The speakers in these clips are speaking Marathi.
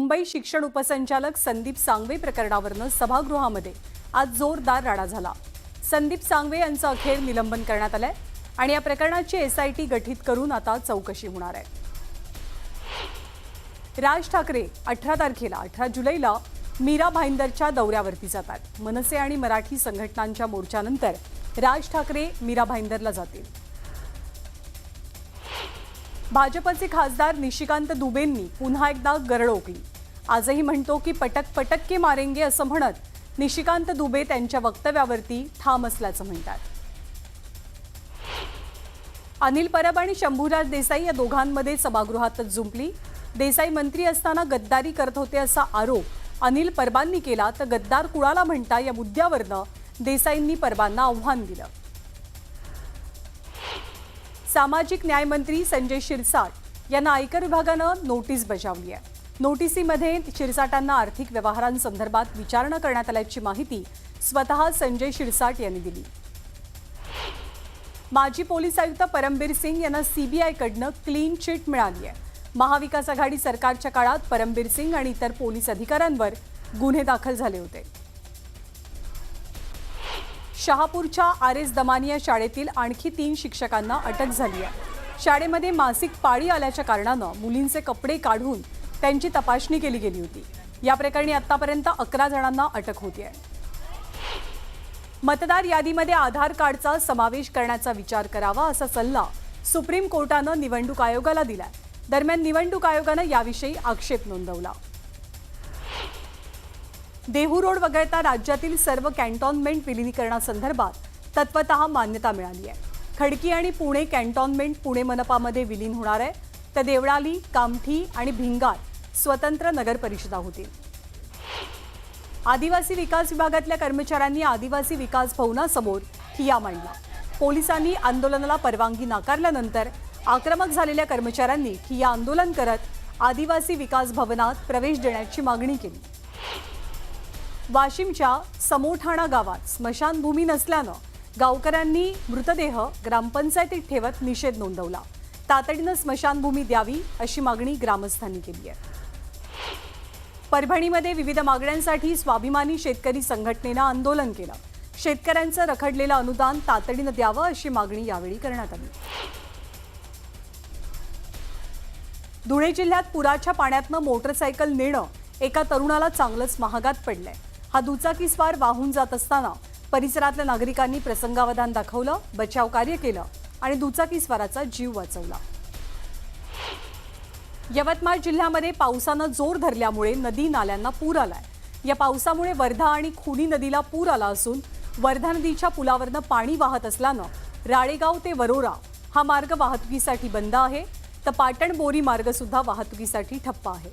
मुंबई शिक्षण उपसंचालक संदीप सांगवे प्रकरणावरून सभागृहामध्ये आज जोरदार राडा झाला। संदीप सांगवे यांचं अखेर निलंबन करण्यात आलंय आणि या प्रकरणाची एसआयटी गठीत करून आता चौकशी होणार आहे। राज ठाकरे 18 जुलैला मीरा भाईंदरच्या दौऱ्यावरती जातात। मनसे आणि मराठी संघटनांच्या मोर्चानंतर राज ठाकरे मीरा भाईंदरला जातील। भाजपचे खासदार निशिकांत दुबेंनी पुन्हा एकदा गरळ ओकली। आजही म्हणतो की पटक पटक के मारेंगे असं म्हणत निशिकांत दुबे त्यांच्या वक्तव्यावरती ठाम असल्याचं म्हणतात। अनिल परब आणि शंभूराज देसाई या दोघांमध्ये सभागृहातच जुंपली। देसाई मंत्री असताना गद्दारी करत होते असा आरोप अनिल परबांनी केला, तर गद्दार कुणाला म्हणता या मुद्द्यावरनं देसाईंनी परबांना आव्हान दिलं। सामाजिक न्याय मंत्री संजय शिरसाट यांना आयकर विभागानं नोटीस बजावली आहे। नोटिसीमध्ये शिरसाटांना आर्थिक व्यवहारांसंदर्भात विचारणा करण्यात आल्याची माहिती स्वतः संजय शिरसाट यांनी दिली। माजी पोलीस आयुक्त परमबीर सिंग यांना सीबीआयकडनं क्लीन चिट मिळाली आहे। महाविकास आघाडी सरकारच्या काळात परमबीर सिंग आणि इतर पोलीस अधिकाऱ्यांवर गुन्हे दाखल झाले होते। शहापूरच्या आरएस दमानिया शाळेतील आणखी 3 शिक्षकांना अटक झाली आहे। शाळेमध्ये मासिक पाळी आल्याच्या कारणानं मुलींचे कपडे काढून त्यांची तपासणी केली गेली होती। या प्रकरणी आतापर्यंत 11 जणांना अटक होती आहे। मतदार यादीमध्ये आधार कार्डचा समावेश करण्याचा विचार करावा असा सल्ला सुप्रीम कोर्टानं निवडणूक आयोगाला दिलाय। दरम्यान निवडणूक आयोगानं याविषयी आक्षेप नोंदवला। देहू रोड वगळता राज्यातील सर्व कॅन्टॉन्मेंट विलीनीकरणासंदर्भात तत्वतः मान्यता मिळाली आहे। खडकी आणि पुणे कॅन्टॉन्मेंट पुणे मनपामध्ये विलीन होणार आहे, तर देवळाली, कामठी आणि भिंगार स्वतंत्र नगर परिषदा होतील। आदिवासी विकास विभागातल्या कर्मचाऱ्यांनी आदिवासी विकास भवनासमोर ठिय्या मांडला। पोलिसांनी आंदोलनाला परवानगी नाकारल्यानंतर आक्रमक झालेल्या कर्मचाऱ्यांनी ठिय्या आंदोलन करत आदिवासी विकास भवनात प्रवेश देण्याची मागणी केली। वाशिमच्या समोठाणा गावात स्मशानभूमी नसल्यानं गावकऱ्यांनी मृतदेह ग्रामपंचायतीत ठेवत निषेध नोंदवला। तातडीनं स्मशानभूमी द्यावी अशी मागणी ग्रामस्थांनी केली आहे। परभणीमध्ये विविध मागण्यांसाठी स्वाभिमानी शेतकरी संघटनेनं आंदोलन केलं। शेतकऱ्यांचं रखडलेलं अनुदान तातडीनं द्यावं अशी मागणी यावेळी करण्यात आली। धुळे जिल्ह्यात पुराच्या पाण्यातनं मोटरसायकल नेणं एका तरुणाला चांगलंच महागात पडलंय। हा दुचाकीस्वार वाहून जात असताना परिसरातल्या नागरिकांनी प्रसंगावधान दाखवलं, बचाव कार्य केलं आणि दुचाकीस्वाराचा जीव वाचवला। यवतमाळ जिल्ह्यामध्ये पावसानं जोर धरल्यामुळे नदी नाल्यांना पूर आलाय। या पावसामुळे वर्धा आणि खुनी नदीला पूर आला असून वर्धा नदीच्या पुलावरनं पाणी वाहत असल्यानं राळेगाव ते वरोरा हा मार्ग वाहतुकीसाठी बंद आहे, तर पाटण बोरी मार्ग सुद्धा वाहतुकीसाठी ठप्प आहे।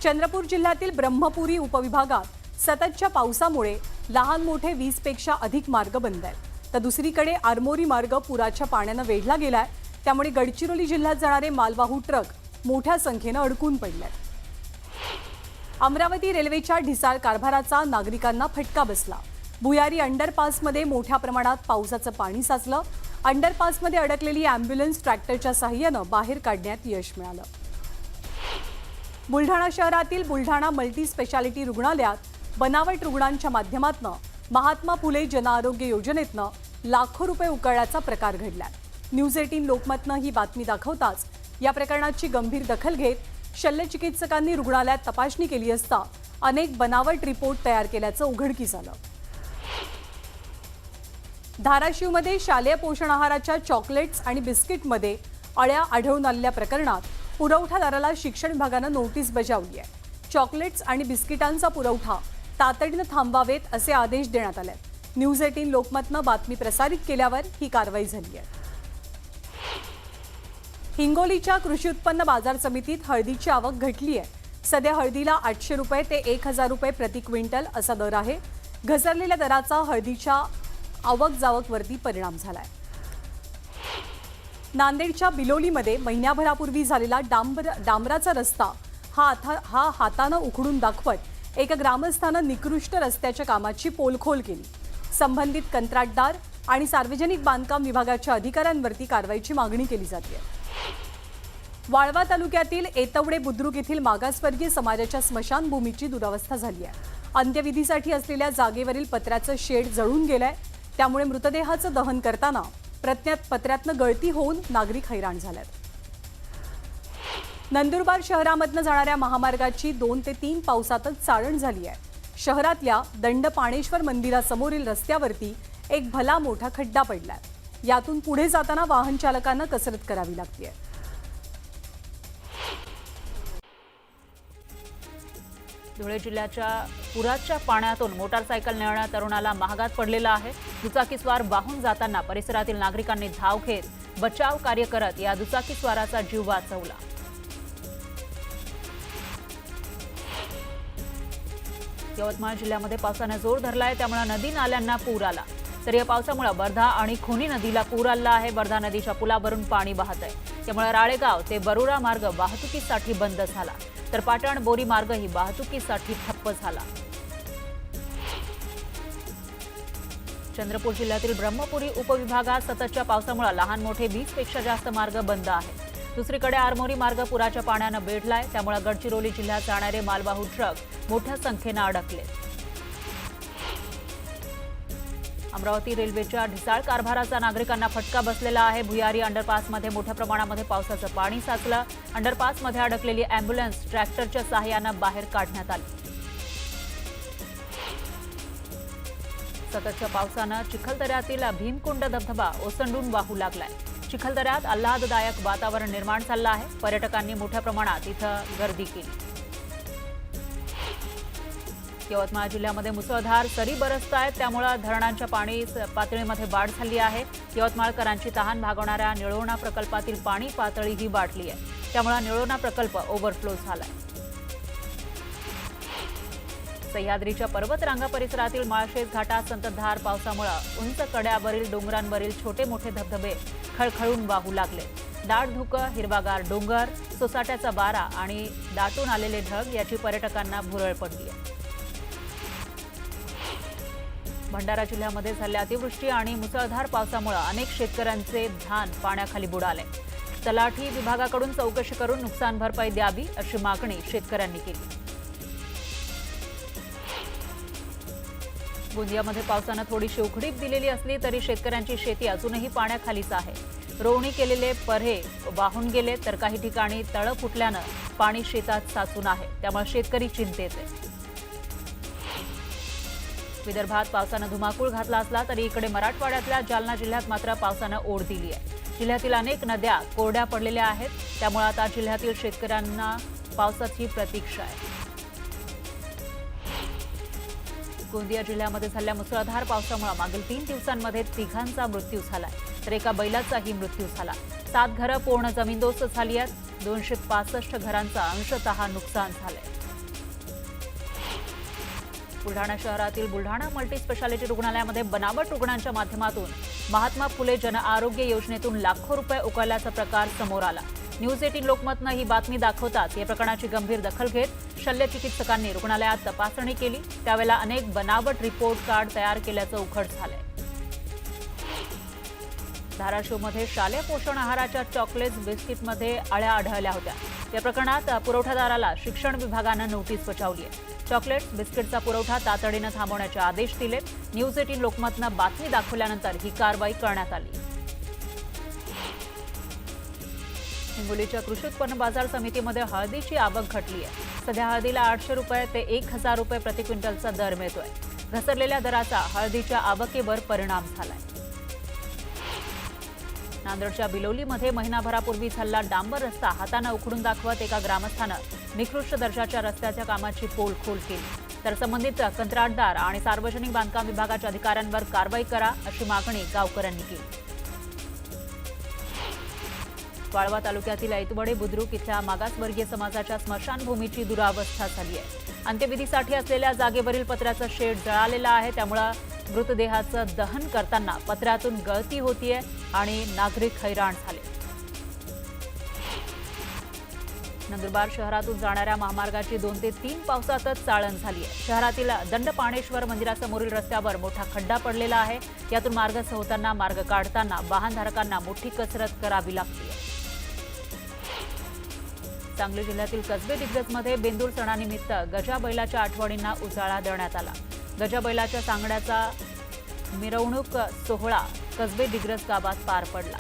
चंद्रपूर जिल्ह्यातील ब्रह्मपुरी उपविभागात सततच्या पावसामुळे लहान मोठे 20 पेक्षा अधिक मार्ग बंद आहेत, तर दुसरीकडे आरमोरी मार्ग पुराच्या पाण्यानं वेढला गेलाय। त्यामुळे गडचिरोली जिल्ह्यात जाणारे मालवाहू ट्रक मोठ्या संख्येनं अडकून पडले आहेत। अमरावती रेल्वेच्या ढिसाळ कारभाराचा नागरिकांना फटका बसला। भुयारी अंडरपासमध्ये मोठ्या प्रमाणात पावसाचं पाणी साचलं। अंडरपासमध्ये अडकलेली अँब्युलन्स ट्रॅक्टरच्या साहाय्यानं बाहेर काढण्यात यश मिळालं। बुलढाणा शहरातील बुलढाणा मल्टी स्पेशालिटी रुग्णालयात बनावट रुग्णांच्या माध्यमातून महात्मा फुले जनआरोग्य योजनेतनं लाखो रुपये उकळल्याचा प्रकार घडलाय। न्यूज 18 लोकमतनं ही बातमी दाखवताच या प्रकरणाची गंभीर दखल घेत शल्यचिकित्सकांनी रुग्णालयात तपासणी केली असता अनेक बनावट रिपोर्ट तयार केल्याचं उघडकीस आलं। धाराशिवमध्ये शालेय पोषण आहाराच्या चॉकलेट्स आणि बिस्किटमध्ये अळ्या आढळून आलेल्या प्रकरणात पुरवठादाराला शिक्षण विभागानं नोटीस बजावली आहे। चॉकलेट्स आणि बिस्किटांचा पुरवठा तातडीनं थांबवावेत असे आदेश देण्यात आले। न्यूज 18 लोकमतनं बातमी प्रसारित केल्यावर ही कारवाई झाली आहे। हिंगोलीच्या कृषी उत्पन्न बाजार समितीत हळदीची आवक घटली आहे। सध्या हळदीला 800 रुपये ते 1000 रुपये प्रति क्विंटल असा दर आहे। घसरलेल्या दराचा हळदीच्या आवक जावकवरती परिणाम झालाय। नांदेडच्या बिलोलीमध्ये महिन्याभरापूर्वी झालेला डांबराचा रस्ता हा हातानं उखडून दाखवत एका ग्रामस्थानं निकृष्ट रस्त्याच्या कामाची पोलखोल केली। संबंधित कंत्राटदार आणि सार्वजनिक बांधकाम विभागाच्या अधिकाऱ्यांवरती कारवाईची मागणी केली जाते। वाळवा तालुक्यातील एतवडे बुद्रुक येथील मागासवर्गीय समाजाच्या स्मशानभूमीची दुरावस्था झाली आहे। अंत्यविधीसाठी असलेल्या जागेवरील पत्र्याचं शेड जळून गेलंय। त्यामुळे मृतदेहाचं दहन करताना पत्र्यातनं गळती होऊन नागरिक हैराण झालेत। नंदुरबार शहरामधनं जाणाऱ्या महामार्गाची 2 ते 3 पावसातच चाळण झाली आहे। शहरातल्या दंडपाणेश्वर मंदिरासमोरील रस्त्यावरती एक भला मोठा खड्डा पडलाय। यातून पुढे जाताना वाहन चालकांना कसरत करावी लागते। धुळे जिल्ह्याच्या पुराच्या पाण्यातून मोटारसायकल नेणाऱ्या तरुणाला महागात पडलेला आहे। दुचाकीस्वार वाहून जाताना परिसरातील नागरिकांनी धाव घेत बचाव कार्य करत या दुचाकीस्वाराचा जीव वाचवला। यवतमाळ जिल्ह्यामध्ये पावसाने जोर धरलाय, त्यामुळे नदी नाल्यांना पूर आला। तर या पावसामुळे वर्धा आणि खोनी नदीला पूर आला आहे। वर्धा नदीच्या पुलावरून पाणी वाहत आहे, त्यामुळे राळेगाव ते बरुळा मार्ग वाहतुकीसाठी बंद झाला। तर पाटण बोरी मार्गही वाहतुकीसाठी ठप्प झाला। चंद्रपूर जिल्ह्यातील ब्रह्मपुरी उपविभागात सततच्या पावसामुळे लहान मोठे 20 पेक्षा जास्त मार्ग बंद आहेत। दुसरीकडे आरमोरी मार्ग पुराच्या पाण्याने वेढलाय, त्यामुळे गडचिरोली जिल्ह्यात जाणारे मालवाहू ट्रक मोठ्या संख्येने अडकले। अमरावती रेल्वेच्या ढिसाळ कारभाराचा नागरिकांना फटका बसलेला आहे। भुयारी अंडरपासमध्ये मोठ्या प्रमाणामध्ये पावसाचं पाणी साचलं। अंडरपासमध्ये अडकलेली अँब्युलन्स ट्रॅक्टरच्या सहाय्याने बाहेर काढण्यात आली। सततच्या पावसानं चिखलदऱ्यातील भीमकुंड धबधबा ओसंडून वाहू लागलाय। चिखलदऱ्यात आल्हाददायक वातावरण निर्माण झालं आहे। पर्यटकांनी मोठ्या प्रमाणात इथं गर्दी केली। यवतमाळ जिल्ह्यामध्ये मुसळधार सरी बरसत आहेत, त्यामुळे धरणांच्या पाणी पातळीमध्ये वाढ झाली आहे। यवतमाळकरांची तहान भागवणाऱ्या निळोणा प्रकल्पातील पाणी पातळीही वाढली आहे, त्यामुळे निळोणा प्रकल्प ओव्हरफ्लो झालाय। सह्याद्रीच्या पर्वतरांगा परिसरातील माळशेज घाटात संततधार पावसामुळे उंच कड्यावरील डोंगरांवरील छोटे मोठे धबधबे खळखळून वाहू लागले। दाट धुकं, हिरवागार डोंगर, सोसाट्याचा वारा आणि दाटून आलेले ढग याची पर्यटकांना भुरळ पडली आहे। भंडारा जिल्ह्यामध्ये झालेल्या अतिवृष्टी आणि मुसळधार पावसामुळे अनेक शेतकऱ्यांचे धान पाण्याखाली बुडाले। तलाठी विभागाकडून चौकशी करून नुकसान भरपाई द्यावी अशी मागणी शेतकऱ्यांनी केली। गोंदियामध्ये पावसानं थोडीशी उघडीप दिलेली असली तरी शेतकऱ्यांची शेती अजूनही पाण्याखालीच आहे। रोवणी केलेले पर्हे वाहून गेले, तर काही ठिकाणी तळं फुटल्यानं पाणी शेतात साचून आहे, त्यामुळे शेतकरी चिंतेत आहे। विदर्भात पावसानं धुमाकूळ घातला असला तरी इकडे मराठवाड्यातल्या जालना जिल्ह्यात मात्र पावसानं ओढ दिली आहे। जिल्ह्यातील अनेक नद्या कोरड्या पडलेल्या आहेत, त्यामुळे आता जिल्ह्यातील शेतकऱ्यांना पावसाची प्रतीक्षा आहे। गोंदिया जिल्ह्यामध्ये झालेल्या मुसळधार पावसामुळे मागील 3 दिवसांमध्ये 3घांचा मृत्यू झालाय, तर एका बैलाचाही मृत्यू झाला। 7 घरं पूर्ण जमीनदोस्त झाली आहेत। 265 घरांचं अंशतः नुकसान झालंय। बुलढाणा शहरातील बुलढाणा मल्टी स्पेशालिटी रुग्णालयामध्ये बनावट रुग्णांच्या माध्यमातून महात्मा फुले जन आरोग्य योजनेतून लाखो रुपये उकळल्याचा प्रकार समोर आला। न्यूज 18 लोकमतनं ही बातमी दाखवताच या प्रकरणाची गंभीर दखल घेत शल्यचिकित्सकांनी रुग्णालयात तपासणी केली, त्यावेळेला अनेक बनावट रिपोर्ट कार्ड तयार केल्याचं उघड झालंय। धाराशिवमध्ये शालेय पोषण आहाराच्या चॉकलेट्स बिस्किटमध्ये अळ्या आढळल्या होत्या। या प्रकरणात पुरवठादाराला शिक्षण विभागानं नोटीस बजावली आहे। चॉकलेट्स बिस्किटचा पुरवठा तातडीनं थांबवण्याचे आदेश दिलेत। न्यूज 18 लोकमतनं बातमी दाखवल्यानंतर ही कारवाई करण्यात आली। हिंगोलीच्या कृषी उत्पन्न बाजार समितीमध्ये हळदीची आवक घटली आहे। सध्या हळदीला 800 रुपये ते 1000 रुपये प्रति क्विंटलचा दर मिळतोय। घसरलेल्या दराचा हळदीच्या आवकेवर परिणाम झालाय। नांदेडच्या बिलोलीमध्ये महिनाभरापूर्वी झालेला डांबर रस्ता हाताने उखडून दाखवत एका ग्रामस्थानं निकृष्ट दर्जाच्या रस्त्याच्या कामाची पोलखोल केली, तर संबंधित कंत्राटदार आणि सार्वजनिक बांधकाम विभागाच्या अधिकाऱ्यांवर कारवाई करा अशी मागणी गावकऱ्यांनी केली। वाळवा तालुक्यातील ऐतवडे बुद्रुक इथल्या मागासवर्गीय समाजाच्या स्मशानभूमीची दुरावस्था झाली आहे। अंत्यविधीसाठी असलेल्या जागेवरील पत्र्याचं शेड जळालेलं आहे, त्यामुळे मृतदेहाचं दहन करताना पत्र्यातून गळती होतीये आणि नागरिक हैराण झाले। नंदुरबार शहरातून जाणाऱ्या महामार्गाची 2 ते 3 पावसातच चाळण झाली आहे। शहरातील दंडपाणेश्वर मंदिरासमोरील रस्त्यावर मोठा खड्डा पडलेला आहे, यातून मार्ग सोडताना मार्ग काढताना वाहनधारकांना मोठी कसरत करावी लागते। सांगली जिल्ह्यातील कसबे दिग्रजमध्ये बेंदूर सणानिमित्त गजा बैलाच्या आठवणींना उजाळा देण्यात आला। गजा बैलाच्या सांगण्याचा मिरवणूक सोहळा कसबे दिग्रज गावात पार पडला।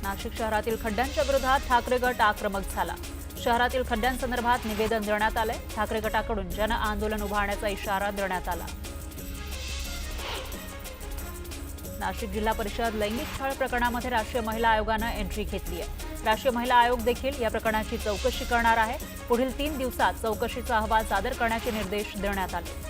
नाशिक शहरातील खड्ड्यांच्या विरोधात ठाकरे गट आक्रमक झाला। शहरातील खड्ड्यांसंदर्भात निवेदन देण्यात आले। ठाकरे गटाकडून जन आंदोलन उभारण्याचा इशारा देण्यात आला। नाशिक जिल्हा परिषद लैंगिक छळ प्रकरणामध्ये राष्ट्रीय महिला आयोगानं एंट्री घेतली आहे। राष्ट्रीय महिला आयोग देखील या प्रकरणाची चौकशी करणार आहे। पुढील 3 दिवसात चौकशीचा अहवाल सादर करण्याचे निर्देश देण्यात आले।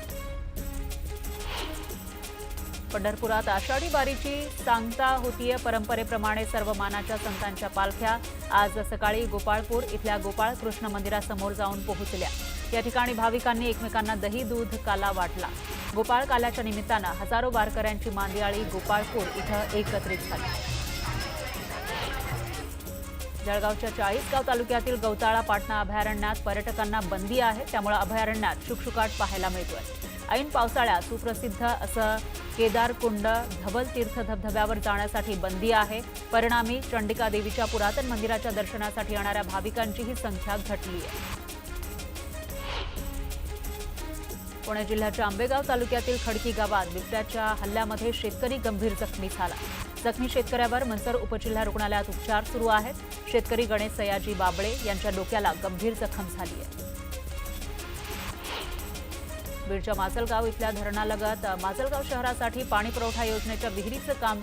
पंढरपुरात आषाढी वारीची सांगता होतीये। परंपरेप्रमाणे सर्व मानाच्या संतांच्या पालख्या आज सकाळी गोपाळपूर इथल्या गोपाळ कृष्ण मंदिरासमोर जाऊन पोहोचल्या। या ठिकाणी भाविकांनी एकमेकांना दही दूध काला वाटला। गोपाळ काल्याच्या निमित्तानं हजारो वारकऱ्यांची मांदियाळी गोपाळपूर इथं एकत्रित झाली। जळगावच्या 40गाव तालुक्यातील गौताळा पाटणा अभयारण्यात पर्यटकांना बंदी आहे। त्यामुळे अभयारण्यात शुकशुकाट पाहायला मिळतोय। ऐन पावसाळ्यात सुप्रसिद्ध असं केदारकुंड धवल तीर्थ धबधब्यावर जाण्यासाठी बंदी आहे। परिणामी चंडिका देवीच्या पुरातन मंदिराच्या दर्शनासाठी येणाऱ्या भाविकांचीही संख्या घटली आहे। पुणे जिल्ह्याच्या आंबेगाव तालुक्यातील खडकी गावात बिबट्याच्या हल्ल्यामध्ये शेतकरी गंभीर जखमी झाला। जखमी शेतकऱ्यावर मनसर उपजिल्हा रुग्णालयात उपचार सुरू आहेत। शेतकरी गणेश सयाजी बाबळे यांच्या डोक्याला गंभीर जखम झाली आहे। बीडच्या माजलगाव इथल्या धरणालगत माजलगाव शहरासाठी पाणी पुरवठा योजनेच्या विहिरीचं काम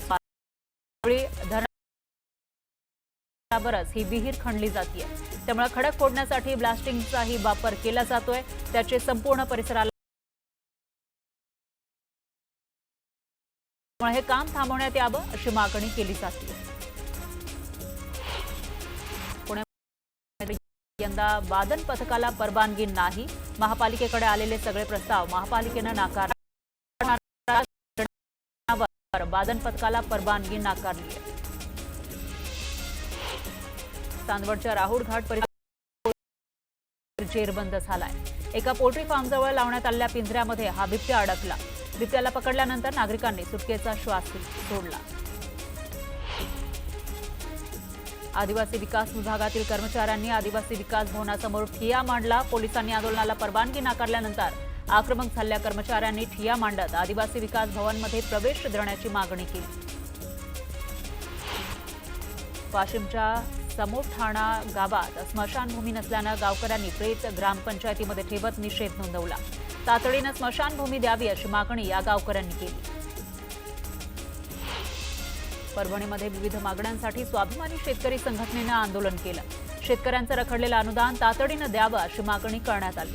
धरणाबरच ही विहीर खणली जाते। त्यामुळे खडक फोडण्यासाठी ब्लास्टिंगचाही वापर केला जातोय। त्याचे संपूर्ण परिसराला हे काम थांबवण्यात यावं अशी मागणी केली जाते। पुणे यंदा वादन पथकाला परवानगी नाही। महापालिकेकडे आलेले सगळे प्रस्ताव महापालिकेनं नाकारले। वादन पथकाला परवानगी नाकारली आहे। चांदवडच्या राहुल घाट परिसर जेरबंद झालाय। एका पोल्ट्री फार्मजवळ लावण्यात आलेल्या पिंजऱ्यामध्ये हा बिबट्या अडकला। बिबट्याला पकडल्यानंतर नागरिकांनी सुटकेचा श्वास सोडला। आदिवासी विकास विभागातील कर्मचाऱ्यांनी आदिवासी विकास भवनासमोर ठिय्या मांडला। पोलिसांनी आंदोलनाला परवानगी नाकारल्यानंतर आक्रमक झालेल्या कर्मचाऱ्यांनी ठिय्या मांडत आदिवासी विकास भवनमध्ये प्रवेश देण्याची मागणी केली। वाशिमच्या समोठाणा गावात स्मशानभूमी नसल्यानं गावकऱ्यांनी प्रेत ग्रामपंचायतीमध्ये ठेवत निषेध नोंदवला। तातडीनं स्मशानभूमी द्यावी अशी मागणी या गावकऱ्यांनी केली। परभणीमध्ये विविध मागण्यांसाठी स्वाभिमानी शेतकरी संघटनेनं आंदोलन केलं। शेतकऱ्यांचं रखडलेलं अनुदान तातडीनं द्यावं अशी मागणी करण्यात आली।